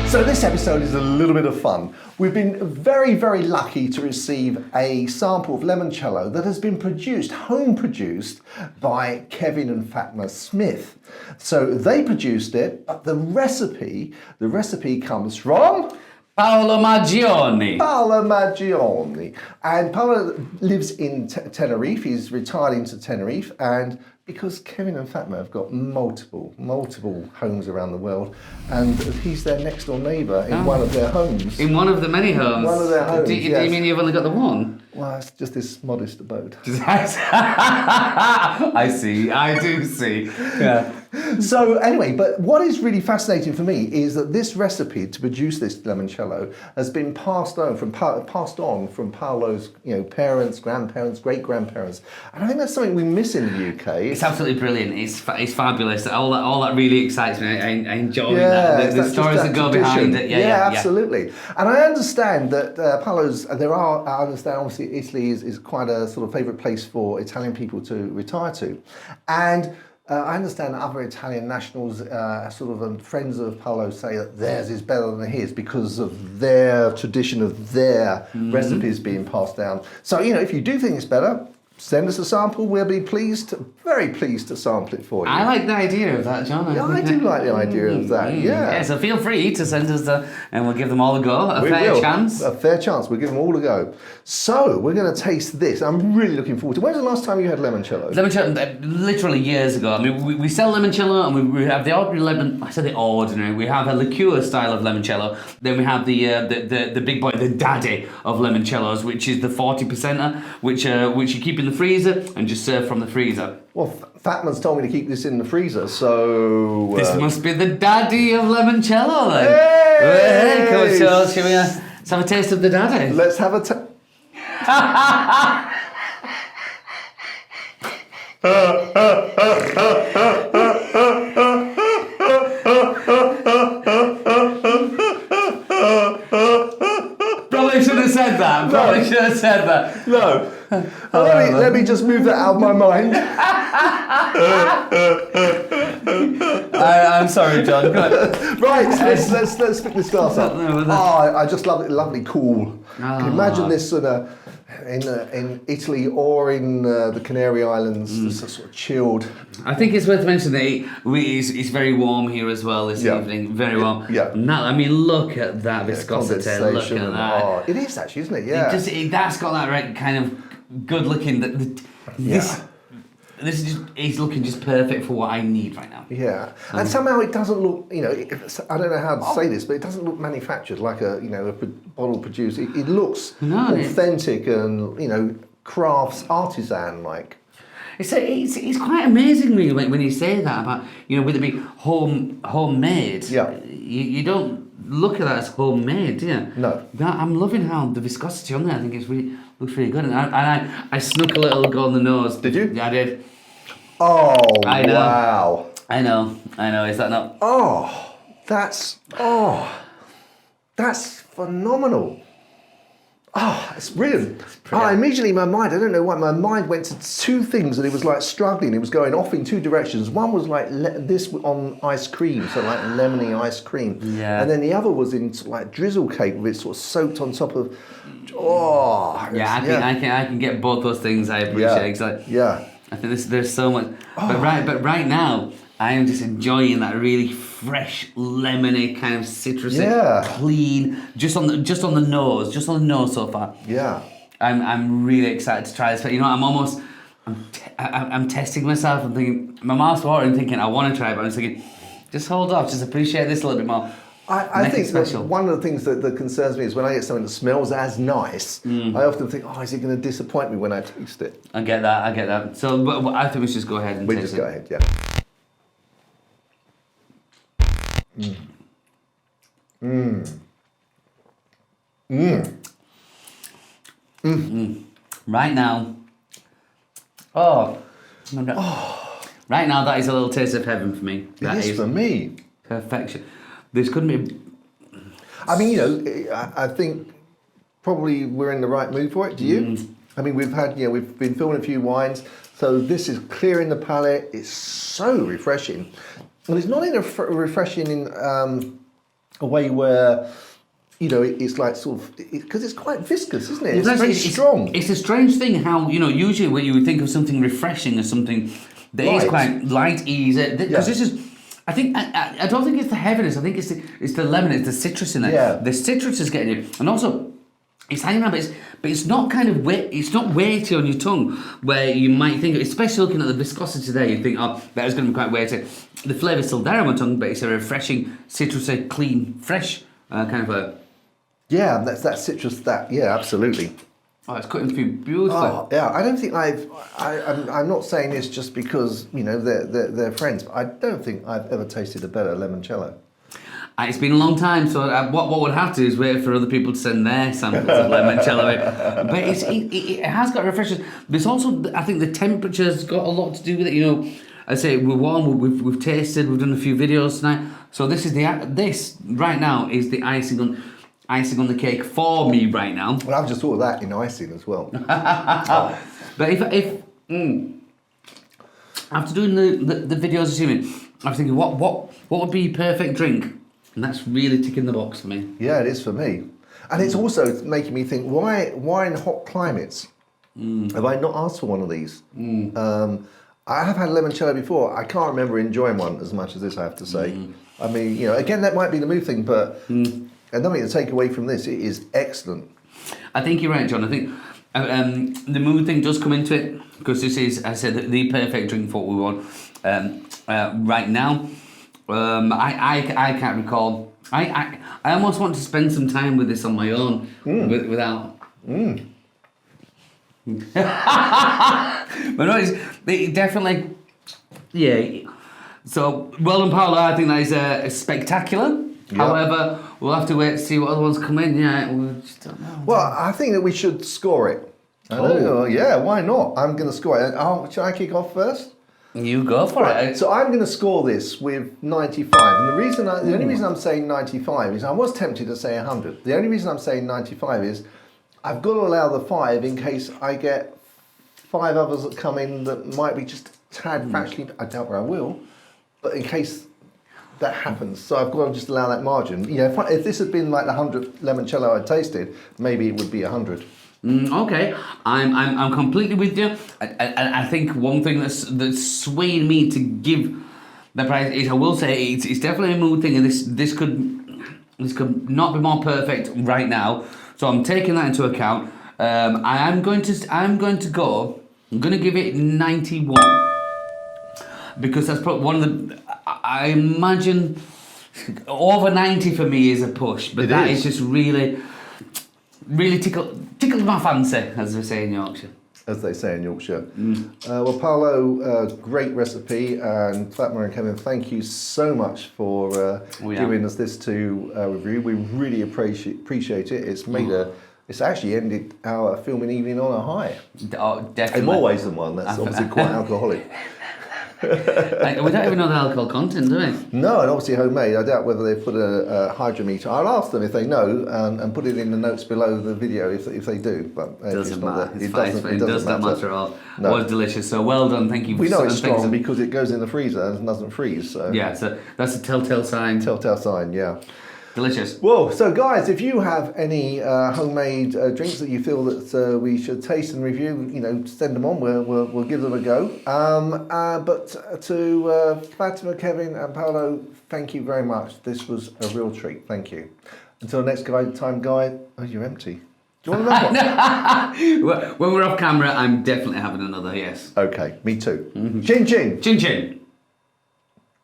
So this episode is a little bit of fun. We've been very, very lucky to receive a sample of limoncello that has been produced, home produced, by Kevin and Fatma Smith. So they produced it, but the recipe comes from Paolo Maggioni. Paolo Maggioni. And Paolo lives in Tenerife. He's retired into Tenerife, and because Kevin and Fatma have got multiple homes around the world, and he's their next door neighbour in one of their homes. In one of the many homes. One of their homes. Do you mean you've only got the one? Well, it's just this modest abode. I see. I do see. Yeah. So anyway, but what is really fascinating for me is that this recipe to produce this limoncello has been passed on from Paolo's, parents, grandparents, great grandparents, and I think that's something we miss in the UK. It's absolutely brilliant. It's fabulous. All that really excites me. I enjoy that. The stories that go behind it. Yeah, absolutely. And I understand that Paolo's. I understand obviously Italy is quite a sort of favourite place for Italian people to retire to, and. I understand that other Italian nationals, friends of Paolo, say that theirs is better than his because of their tradition of their recipes being passed down. So, if you do think it's better, send us a sample. We'll be very pleased to sample it for you. I like the idea of that, John. Yeah, I do like the idea of that, Yeah, so feel free to send us and we'll give them all a go, a fair chance. A fair chance, we'll give them all a go. So, we're going to taste this. I'm really looking forward to it. When's the last time you had limoncello? Limoncello, literally years ago. I mean, we sell limoncello and we have the ordinary lemon. I said the ordinary. We have a liqueur style of limoncello. Then we have the big boy, the daddy of limoncellos, which is the 40%er, which you keep in the freezer and just serve from the freezer. Well, Fatma's told me to keep this in the freezer, so... This must be the daddy of limoncello then. Hey! Cool. So, shall we let's have a taste of the daddy? Let's have a Probably should have said that. No. Let me just move that out of my mind. I'm sorry, John. Right, let's pick this glass up. I just love it. Lovely, cool. Imagine this in Italy or in the Canary Islands, sort of chilled. I think it's worth mentioning that it's very warm here as well this evening. Very warm. Yeah. I mean, look at that viscosity. Look at that. Oh, it is actually, isn't it? Yeah. That's got that right kind of good looking. This is it's looking just perfect for what I need right now. Yeah, and somehow it doesn't look, I don't know how to say this, but it doesn't look manufactured like a bottle produced. It looks authentic and, crafts, artisan-like. It's quite amazing really when you say that about, with it being homemade. Yeah. You don't look at that as homemade, do you? No. I'm loving how the viscosity on there, I think looks really good. And I snuck a little go on the nose. Did you? Yeah, I did. Oh, I know. wow. I know. Is that not? That's phenomenal. It's brilliant. Immediately my mind, I don't know why, my mind went to two things and it was like struggling. It was going off in two directions. One was like this on ice cream, so like lemony ice cream. Yeah. And then the other was in like drizzle cake with it sort of soaked on top of, I can get both those things. I appreciate. Yeah. I think there's so much. But right now, I am just enjoying that really fresh, lemony kind of citrusy, clean, just on the nose so far. Yeah. I'm really excited to try this. But I'm testing myself. I'm thinking, my mouth's watering, thinking I want to try it, but I'm thinking, just hold off, just appreciate this a little bit more. I think that one of the things that concerns me is when I get something that smells as nice, I often think, is it going to disappoint me when I taste it? I get that. So but I think we should just go ahead and taste it. Go ahead, yeah. Right now, right now that is a little taste of heaven for me. It is for me. Perfection. This couldn't be. I mean, I think probably we're in the right mood for it. Do you? I mean, we've been filming a few wines, so this is clearing the palate. It's so refreshing, and it's not refreshing in a way where, you know, it's like sort of, because it's quite viscous, isn't it? Well, It's very strong. It's a strange thing how, you know, usually when you would think of something refreshing as something that is Light. quite light, easy, because Yeah. this is, I think, I don't think it's the heaviness, I think it's the lemon, it's the citrus in it. Yeah. The citrus is getting you, and also, it's hanging around, but it's not kind of it's not weighty on your tongue, where you might think, especially looking at the viscosity there, you think, oh, that is going to be quite weighty. The flavour's still there on my tongue, but it's a refreshing, citrusy, clean, fresh kind of a... Yeah, that's that citrus, yeah, absolutely. Oh, it's cutting through beautifully. Oh, yeah, I don't think I'm not saying this just because, you know, they're friends, but I don't think I've ever tasted a better limoncello. It's been a long time, so what would have to do is wait for other people to send their samples of limoncello in. But it has got refreshers. But it's also, I think the temperature's got a lot to do with it. You know, I say we're warm, we've tasted, we've done a few videos tonight. So this right now is the icing on the cake for me right now. Well, I've just thought of that in icing as well. But if after doing the videos, assuming, I was thinking, what would be a perfect drink? And that's really ticking the box for me. Yeah, it is for me. And it's also making me think, why in hot climates have I not asked for one of these? I have had limoncello before. I can't remember enjoying one as much as this, I have to say. I mean, you know, again, that might be the mood thing, but and nothing to take away from this. It is excellent. I think you're right, John. I think the mood thing does come into it, because this is, as I said, the perfect drink for what we want right now. I can't recall. I almost want to spend some time with this on my own without. But no, it definitely, yeah. So well done, Paolo. I think that is spectacular. Yep. However, we'll have to wait to see what other ones come in. Yeah, we just don't know. Well, I think that we should score it. Yeah, why not? I'm going to score it. Shall I kick off first? You go for it. So I'm going to score this with 95, and the only reason I'm saying 95 is I was tempted to say 100. The only reason I'm saying 95 is I've got to allow the 5 in case I get 5 others that come in that might be just a tad fractionally. I doubt where I will, but in case that happens, so I've got to just allow that margin. You know, if this had been like the 100 limoncello I tasted, maybe it would be 100. Okay, I'm completely with you. I think one thing that's swaying me to give the price is, I will say, it's definitely a mood thing, and this could not be more perfect right now. So I'm taking that into account. I'm going to give it 91, because that's probably one of the. I imagine over 90 for me is a push, but that is just really tickled my fancy, as they say in Yorkshire. As they say in Yorkshire. Well, Paolo, great recipe, and Fatma and Kevin, thank you so much for giving us this to review. We really appreciate it. It's made it's actually ended our filming evening on a high. Oh, definitely. In more ways than one. That's obviously quite alcoholic. We don't even know the alcohol content, do we? No, and obviously homemade. I doubt whether they've put a hydrometer. I'll ask them if they know, and put it in the notes below the video if they do. But It doesn't matter. It doesn't matter at all. No. It was delicious. So well done. Thank you. We know it's strong because it goes in the freezer and doesn't freeze. So yeah, so that's a telltale sign. Telltale sign, yeah. Delicious. Well, so guys, if you have any homemade drinks that you feel that we should taste and review, you know, send them on. We'll give them a go. But to Fatima, Kevin, and Paolo, thank you very much. This was a real treat. Thank you. Until next time, guy. Oh, you're empty. Do you want another one? When we're off camera, I'm definitely having another. Yes. Okay, me too. Chin chin. Chin chin.